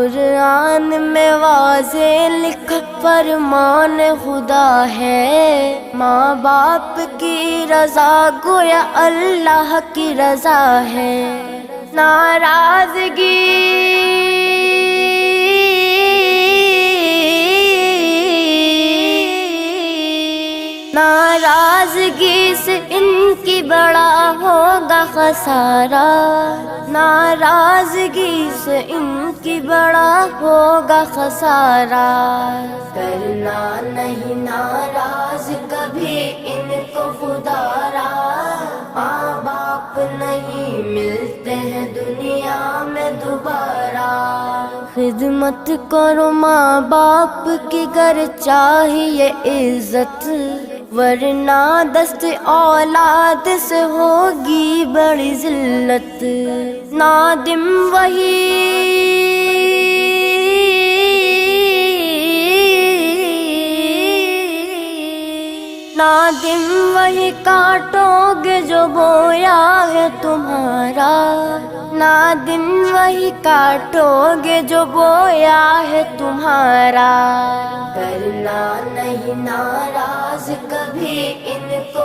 قرآن میں واضح لکھا فرمان خدا ہے، ماں باپ کی رضا گویا اللہ کی رضا ہے۔ ناراضگی سے ان کی بڑا ہوگا خسارہ، ناراضگی سے ان کی بڑا ہوگا خسارہ۔ کرنا نہیں ناراض کبھی ان کو خدا را، ماں باپ نہیں ملتے ہیں دنیا میں دوبارہ۔ خدمت کرو ماں باپ کی گر چاہیے عزت، ورنہ دست اولاد سے ہوگی بڑی ذلت۔ نادم وہی کاٹو گے جو بویا ہے تمہارا، نادم وہی کاٹو گے جو بویا ہے تمہارا۔ کرنا نہیں ناراض کبھی ان کو